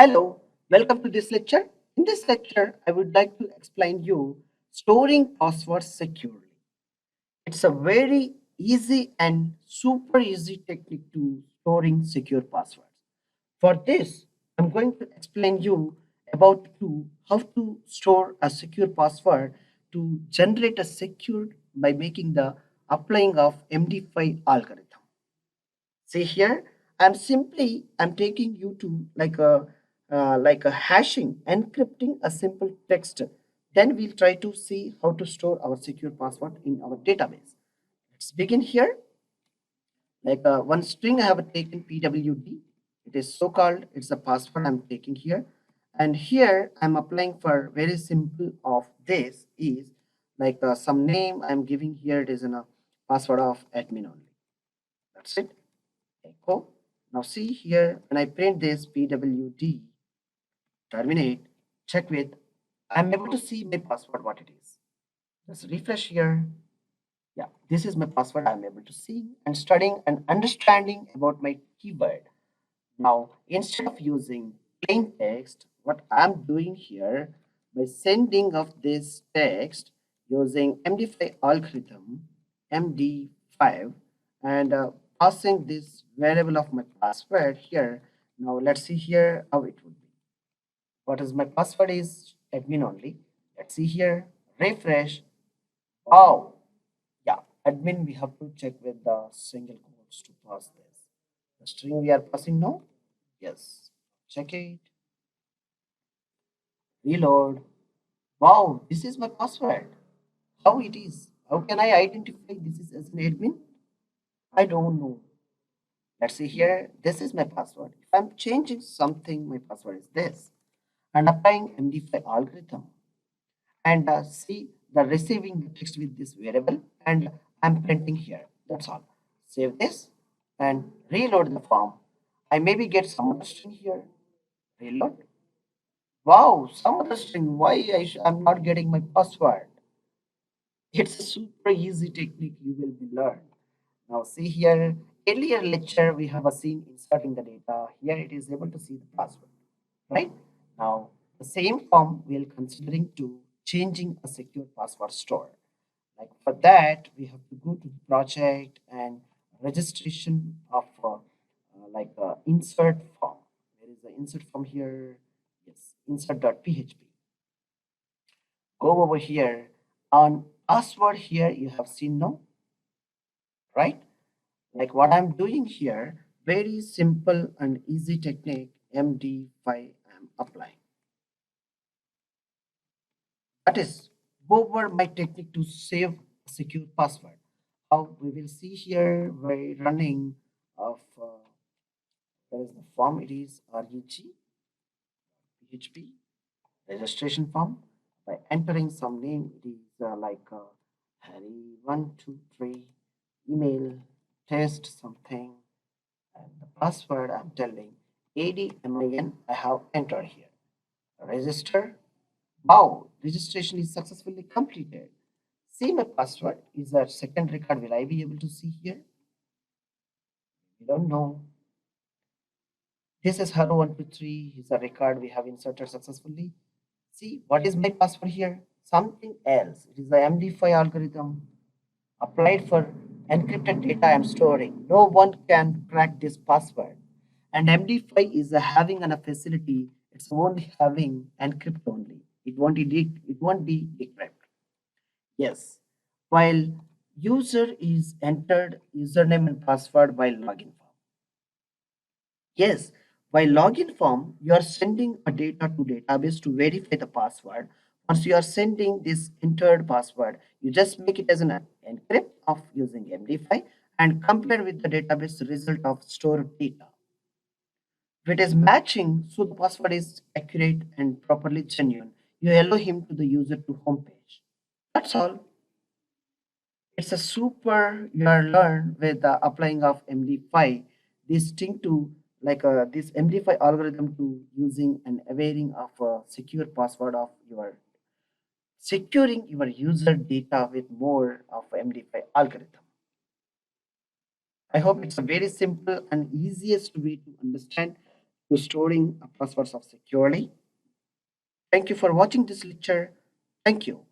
Hello, welcome to this lecture. In this lecture, I would like to explain you storing passwords securely. It's a very easy and super easy technique to storing secure passwords. For this, I'm going to explain you about how to store a secure password to generate a secure by making the applying of MD5 algorithm. See here, I'm taking you to like a hashing, encrypting a simple text. Then we'll try to see how to store our secure password in our database. Let's begin here. One string I have taken PWD. It is so called. It's a password I'm taking here, and here I'm applying for very simple of this is some name I'm giving here. It is in a password of admin only. That's it. Echo. Now see here, when I print this pwd terminate, check with, I'm able to see my password what it is. Just refresh here. Yeah, this is my password I'm able to see and studying and understanding about my keyword. Now, instead of using plain text, what I'm doing here by sending of this text using MD5 algorithm, MD5, and passing this variable of my password here. Now, let's see here how it would be. What is my password is admin only. Let's see here, refresh. Oh, yeah, admin we have to check with the single quotes to pass this. The string we are passing now. Yes. Check it. Reload. Wow, this is my password. How it is? How can I identify this is as an admin? I don't know. Let's see here. This is my password. If I'm changing something, my password is this. And applying MD5 algorithm. And see the receiving the text with this variable. And I'm printing here. That's all. Save this and reload the form. I maybe get some other string here. Reload. Wow, some other string. Why I'm not getting my password? It's a super easy technique you will be learned. Now see here, earlier lecture we have seen inserting the data. Here it is able to see the password, right? Now the same form we are considering to changing a secure password store. Like for that, we have to go to the project and registration of insert form. There is the insert form here. Yes, insert.php. Go over here on password here. You have seen no, right? Like what I'm doing here, very simple and easy technique. MD5 I'm applying. That is over my technique to save a secure password. How we will see here by running of there is the form. It is reg php registration form. By entering some name, it is Harry123 email test something, and the password I'm telling ADMIN I have entered here. Register. Wow, registration is successfully completed. See my password. Is that second record will I be able to see here? We don't know. This is Haru123 is a record we have inserted successfully. See what is my password here? Something else. It is the MD5 algorithm applied for encrypted data I'm storing. No one can crack this password. And MD5 is having a facility. It's only having encrypt only. It won't be decrypt. Yes. While user is entered username and password while login form. Yes, by login form, you are sending a data to database to verify the password. Once you are sending this entered password, you just make it as an encrypt of using MD5 and compare with the database result of stored data. If it is matching, so the password is accurate and properly genuine, you allow him to the user to home page. That's all. It's a super you are learned with the applying of MD5. This thing to this MD5 algorithm to using and availing of a secure password of your securing your user data with more of MD5 algorithm. I hope it's a very simple and easiest way to understand to storing a passwords of securely. Thank you for watching this lecture. Thank you.